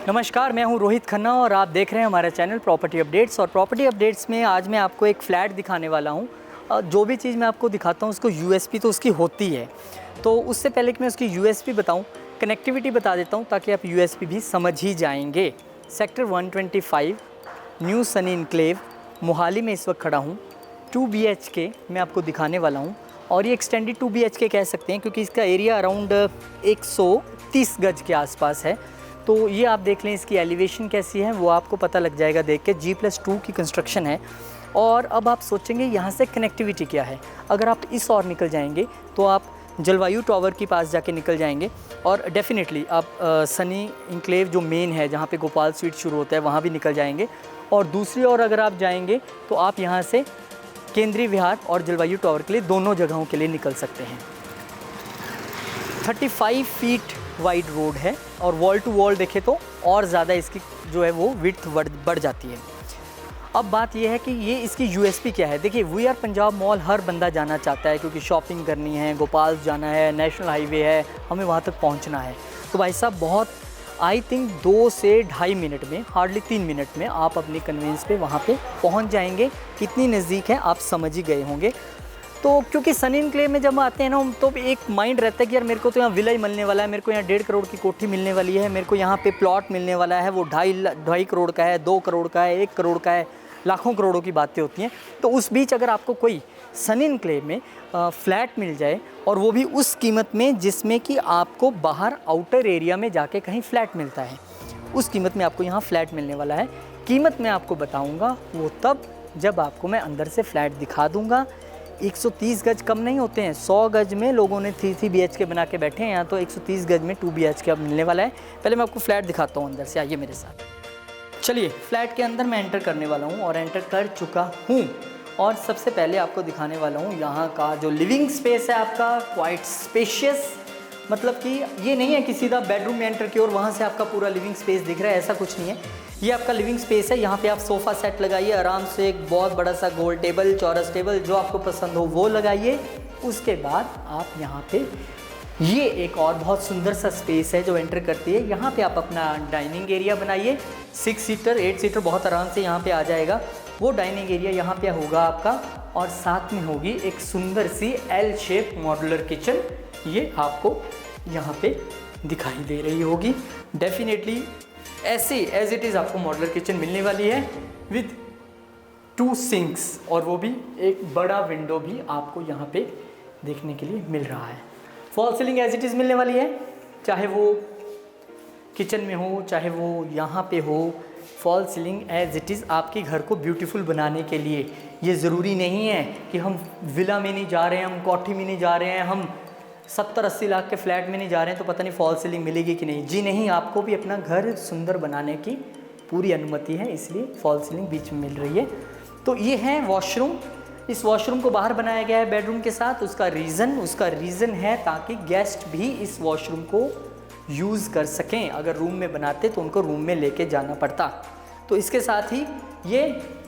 नमस्कार, मैं हूं रोहित खन्ना और आप देख रहे हैं हमारा चैनल प्रॉपर्टी अपडेट्स। और प्रॉपर्टी अपडेट्स में आज मैं आपको एक फ़्लैट दिखाने वाला हूं। जो भी चीज़ मैं आपको दिखाता हूं उसको यूएसपी तो उसकी होती है। तो उससे पहले कि मैं उसकी यूएसपी बताऊं, कनेक्टिविटी बता देता हूं ताकि आप यूएसपी भी समझ ही जाएंगे। Sector 125 new Sunny enclave Mohali में इस वक्त खड़ा हूँ। 2 BHK मैं आपको दिखाने वाला हूँ और ये एक्सटेंडेड 2 BHK कह सकते हैं क्योंकि इसका एरिया अराउंड 130 गज के आसपास है। तो ये आप देख लें, इसकी एलिवेशन कैसी है वो आपको पता लग जाएगा देख के। G+2 की कंस्ट्रक्शन है। और अब आप सोचेंगे यहाँ से कनेक्टिविटी क्या है। अगर आप इस ओर निकल जाएंगे तो आप जलवायु टावर के पास जाके निकल जाएंगे और डेफिनेटली आप सनी इनक्लेव जो मेन है जहाँ पे गोपाल स्वीट शुरू होता है वहाँ भी निकल जाएंगे। और दूसरी ओर अगर आप जाएंगे तो आप यहाँ से केंद्रीय विहार और जलवायु टावर के लिए दोनों जगहों के लिए निकल सकते हैं। 35 फीट वाइड रोड है और वॉल टू वॉल देखें तो और ज़्यादा इसकी जो है वो विड्थ बढ़ जाती है। अब बात यह है कि ये इसकी यूएसपी क्या है। देखिए, वी आर पंजाब मॉल हर बंदा जाना चाहता है क्योंकि शॉपिंग करनी है, गोपाल जाना है, नेशनल हाईवे है, हमें वहाँ तक पहुँचना है। तो भाई साहब बहुत आई थिंक 2 से ढाई मिनट में, हार्डली 3 मिनट में आप अपनी कन्वेंस पे वहाँ पे पहुँच जाएंगे। कितनी नज़दीक है आप समझ ही गए होंगे। तो क्योंकि सनी इनक्लेव में जब आते हैं ना तो एक माइंड रहता है कि यार मेरे को तो यहाँ विला ही मिलने वाला है, मेरे को यहाँ 1.5 करोड़ की कोठी मिलने वाली है, मेरे को यहाँ पे प्लॉट मिलने वाला है, वो 2.5 करोड़ का है, 2 करोड़ का है, 1 करोड़ का है, लाखों करोड़ों की बातें होती हैं। तो उस बीच अगर आपको कोई सनी इनक्लेव में फ्लैट मिल जाए और वो भी उस कीमत में जिसमें कि आपको बाहर आउटर एरिया में जाके कहीं फ्लैट मिलता है, उस कीमत में आपको यहाँ फ्लैट मिलने वाला है। कीमत मैं आपको बताऊँगा वो तब जब आपको मैं अंदर से फ्लैट दिखा दूँगा। 130 गज कम नहीं होते हैं। 100 गज में लोगों ने 3 BHK बना के बैठे हैं, यहाँ तो 130 गज में 2 BHK अब मिलने वाला है। पहले मैं आपको फ्लैट दिखाता हूँ अंदर से, आइए मेरे साथ। चलिए, फ्लैट के अंदर मैं एंटर करने वाला हूँ और एंटर कर चुका हूँ। और सबसे पहले आपको दिखाने वाला हूँ यहाँ का जो लिविंग स्पेस है आपका, क्वाइट स्पेशियस। मतलब कि ये नहीं है कि सीधा बेडरूम में एंटर किया और वहाँ से आपका पूरा लिविंग स्पेस दिख रहा है, ऐसा कुछ नहीं है। ये आपका लिविंग स्पेस है। यहाँ पे आप सोफ़ा सेट लगाइए आराम से, एक बहुत बड़ा सा गोल टेबल, चौरस टेबल, जो आपको पसंद हो वो लगाइए। उसके बाद आप यहाँ पे ये एक और बहुत सुंदर सा स्पेस है जो एंटर करती है। यहाँ पे आप अपना डाइनिंग एरिया बनाइए। 6 सीटर 8 सीटर बहुत आराम से यहाँ पे आ जाएगा। वो डाइनिंग एरिया यहाँ पे होगा आपका और साथ में होगी एक सुंदर सी L शेप मॉड्यूलर किचन। ये आपको यहाँ पे दिखाई दे रही होगी। डेफिनेटली ऐसे एज इट इज़ आपको मॉड्यूलर किचन मिलने वाली है विद 2 सिंक्स और वो भी एक बड़ा विंडो भी आपको यहाँ पे देखने के लिए मिल रहा है। False ceiling as it is मिलने वाली है, चाहे वो किचन में हो चाहे वो यहाँ पे हो। False ceiling as it is आपके घर को ब्यूटीफुल बनाने के लिए। ये ज़रूरी नहीं है कि हम विला में नहीं जा रहे हैं, हम कोठी में नहीं जा रहे हैं, हम 70-80 लाख के फ्लैट में नहीं जा रहे हैं तो पता नहीं फॉल सीलिंग मिलेगी कि नहीं। जी नहीं, आपको भी अपना घर सुंदर बनाने की पूरी अनुमति है, इसलिए फॉल सीलिंग बीच में मिल रही है। तो ये है वॉशरूम। इस वॉशरूम को बाहर बनाया गया है बेडरूम के साथ। उसका रीज़न है ताकि गेस्ट भी इस वॉशरूम को यूज़ कर सकें। अगर रूम में बनाते तो उनको रूम में लेके जाना पड़ता। तो इसके साथ ही ये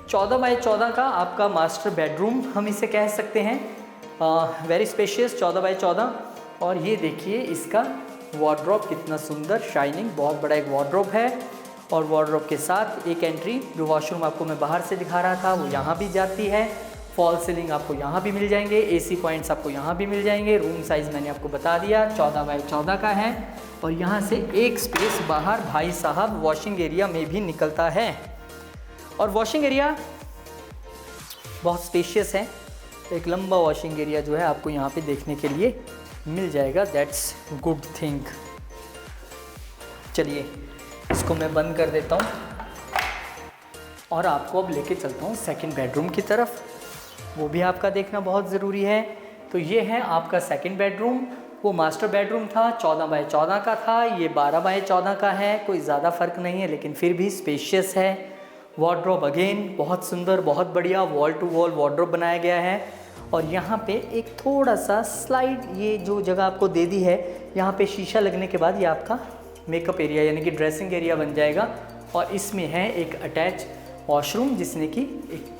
14 बाय 14 का आपका मास्टर बेडरूम हम इसे कह सकते हैं। Very spacious 14 by 14। और ये देखिए इसका वार्डरोब कितना सुंदर शाइनिंग, बहुत बड़ा एक वार्डरोब है। और वार्डरोब के साथ एक एंट्री, जो वॉशरूम आपको मैं बाहर से दिखा रहा था वो यहाँ भी जाती है। फॉल सीलिंग आपको यहाँ भी मिल जाएंगे, AC पॉइंट्स आपको यहाँ भी मिल जाएंगे। रूम साइज़ मैंने आपको बता दिया 14 बाय 14 का है। और यहाँ से एक स्पेस बाहर भाई साहब वॉशिंग एरिया में भी निकलता है। और वॉशिंग एरिया बहुत स्पेशियस है। एक लंबा वॉशिंग एरिया जो है आपको यहाँ पे देखने के लिए मिल जाएगा। That's good thing. चलिए इसको मैं बंद कर देता हूँ और आपको अब लेके चलता हूँ सेकंड बेडरूम की तरफ। वो भी आपका देखना बहुत ज़रूरी है। तो ये है आपका सेकंड बेडरूम। वो मास्टर बेडरूम था, 14 बाय 14 का था, ये 12 बाय 14 का है। कोई ज़्यादा फ़र्क नहीं है लेकिन फिर भी स्पेशियस है। वार्डरोब अगेन बहुत सुंदर, बहुत बढ़िया वॉल टू वॉल वार्डरोब बनाया गया है। और यहाँ पे एक थोड़ा सा स्लाइड, ये जो जगह आपको दे दी है, यहाँ पे शीशा लगने के बाद ये आपका मेकअप एरिया यानी कि ड्रेसिंग एरिया बन जाएगा। और इसमें है एक अटैच वॉशरूम जिसने की एक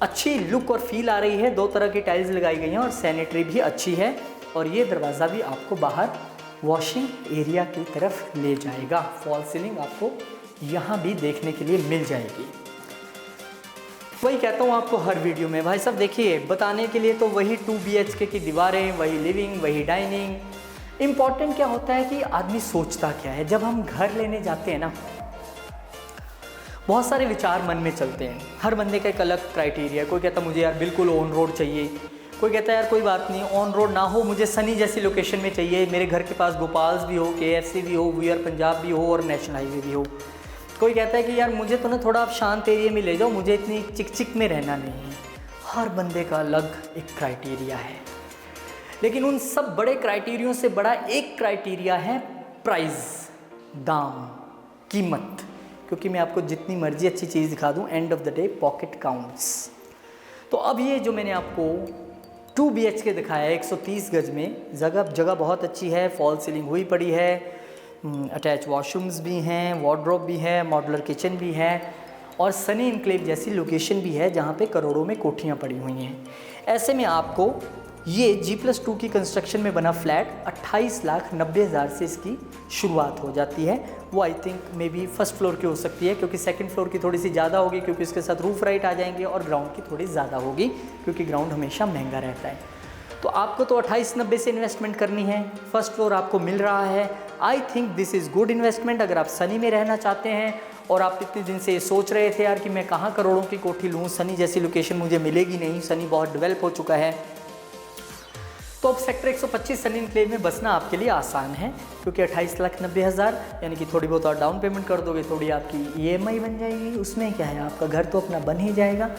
अच्छी लुक और फील आ रही है। 2 तरह की टाइल्स लगाई गई हैं और सैनिटरी भी अच्छी है। और ये दरवाज़ा भी आपको बाहर वॉशिंग एरिया की तरफ ले जाएगा। फॉल सीलिंग आपको यहाँ भी देखने के लिए मिल जाएगी। वही कहता हूँ आपको हर वीडियो में, भाई साहब देखिए बताने के लिए तो वही 2 BHK की दीवारें, वही लिविंग, वही डाइनिंग। इम्पॉर्टेंट क्या होता है कि आदमी सोचता क्या है। जब हम घर लेने जाते हैं ना, बहुत सारे विचार मन में चलते हैं। हर बंदे का एक अलग क्राइटेरिया। कोई कहता मुझे यार बिल्कुल ऑन रोड चाहिए, कोई कहता है यार कोई बात नहीं ऑन रोड ना हो, मुझे सनी जैसी लोकेशन में चाहिए, मेरे घर के पास गोपाल्स भी हो, KFC भी हो, वीआर पंजाब भी हो और नेशनल हाईवे भी हो। कोई कहता है कि यार मुझे तो ना थोड़ा आप शांत एरिया में ले जाओ, मुझे इतनी चिक चिक में रहना नहीं है। हर बंदे का अलग एक क्राइटेरिया है, लेकिन उन सब बड़े क्राइटेरियों से बड़ा एक क्राइटेरिया है प्राइस, दाम, कीमत। क्योंकि मैं आपको जितनी मर्जी अच्छी चीज़ दिखा दूं, end of the day pocket counts. तो अब ये जो मैंने आपको 2 BHK दिखाया है 130 गज में, जगह बहुत अच्छी है, फॉल सीलिंग हुई पड़ी है, अटैच वॉशरूम्स भी हैं, वार्डरोब भी है, मॉड्यूलर किचन भी है और सनी इनक्लेव जैसी लोकेशन भी है जहाँ पे करोड़ों में कोठियाँ पड़ी हुई हैं। ऐसे में आपको ये G+2 की कंस्ट्रक्शन में बना फ्लैट 28,90,000 से इसकी शुरुआत हो जाती है। वो I think may be first floor की हो सकती है, क्योंकि सेकंड फ्लोर की थोड़ी सी ज़्यादा होगी क्योंकि इसके साथ रूफ राइट आ जाएंगे, और ग्राउंड की थोड़ी ज़्यादा होगी क्योंकि ग्राउंड हमेशा महंगा रहता है। तो आपको तो 28,90 से इन्वेस्टमेंट करनी है, फर्स्ट फ्लोर आपको मिल रहा है। I think this is good investment अगर आप सनी में रहना चाहते हैं और आप इतने दिन से सोच रहे थे यार कि मैं कहाँ करोड़ों की कोठी लूँ, सनी जैसी लोकेशन मुझे मिलेगी नहीं, सनी बहुत डेवलप हो चुका है। तो अब सेक्टर 125 सनी इनक्लेव में बसना आपके लिए आसान है, क्योंकि 28,90,000 यानी कि थोड़ी बहुत और डाउन पेमेंट कर दोगे, थोड़ी आपकी EMI बन जाएगी, उसमें क्या है आपका घर तो अपना बन ही जाएगा।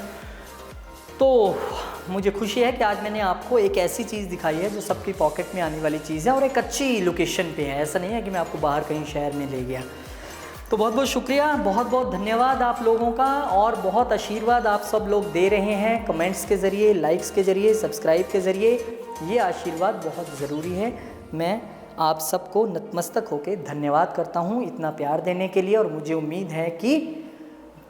तो मुझे खुशी है कि आज मैंने आपको एक ऐसी चीज़ दिखाई है जो सबकी पॉकेट में आने वाली चीज़ है और एक अच्छी लोकेशन पे है। ऐसा नहीं है कि मैं आपको बाहर कहीं शहर में ले गया। तो बहुत बहुत शुक्रिया, बहुत बहुत धन्यवाद आप लोगों का, और बहुत आशीर्वाद आप सब लोग दे रहे हैं कमेंट्स के ज़रिए, लाइक्स के ज़रिए, सब्सक्राइब के ज़रिए। ये आशीर्वाद बहुत ज़रूरी है। मैं आप सबको नतमस्तक होकर धन्यवाद करता हूँ इतना प्यार देने के लिए, और मुझे उम्मीद है कि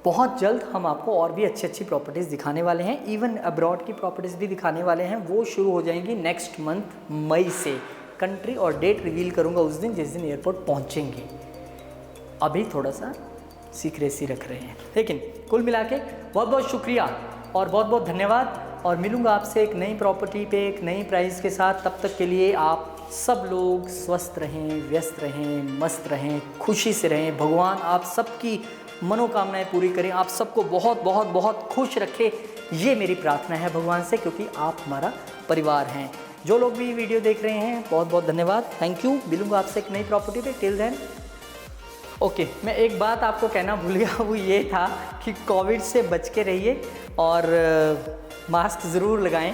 बहुत जल्द हम आपको और भी अच्छी अच्छी प्रॉपर्टीज़ दिखाने वाले हैं। इवन अब्रॉड की प्रॉपर्टीज़ भी दिखाने वाले हैं, वो शुरू हो जाएंगी नेक्स्ट मंथ मई से। कंट्री और डेट रिवील करूँगा उस दिन जिस दिन एयरपोर्ट पहुँचेंगे। अभी थोड़ा सा सीक्रेसी रख रहे हैं, लेकिन कुल मिला के बहुत बहुत शुक्रिया और बहुत बहुत धन्यवाद। और मिलूँगा आपसे एक नई प्रॉपर्टी पे एक नई प्राइस के साथ। तब तक के लिए आप सब लोग स्वस्थ रहें, व्यस्त रहें, मस्त रहें, खुशी से रहें। भगवान आप सबकी मनोकामनाएं पूरी करें, आप सबको बहुत बहुत बहुत खुश रखे, ये मेरी प्रार्थना है भगवान से, क्योंकि आप हमारा परिवार हैं। जो लोग भी वीडियो देख रहे हैं बहुत बहुत धन्यवाद, थैंक यू। मिलूँगा आपसे एक नई प्रॉपर्टी पे, टिल देन ओके। मैं एक बात आपको कहना भूल गया, वो ये था कि कोविड से बच के रहिए और मास्क ज़रूर लगाएं।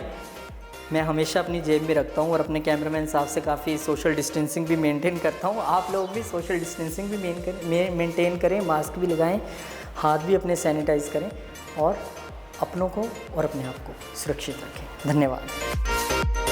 मैं हमेशा अपनी जेब में रखता हूँ और अपने कैमरामैन साहब से काफ़ी सोशल डिस्टेंसिंग भी मेंटेन करता हूँ। आप लोग भी सोशल डिस्टेंसिंग भी मेंटेन करें, मास्क भी लगाएं, हाथ भी अपने सैनिटाइज़ करें और अपनों को और अपने आप को सुरक्षित रखें। धन्यवाद।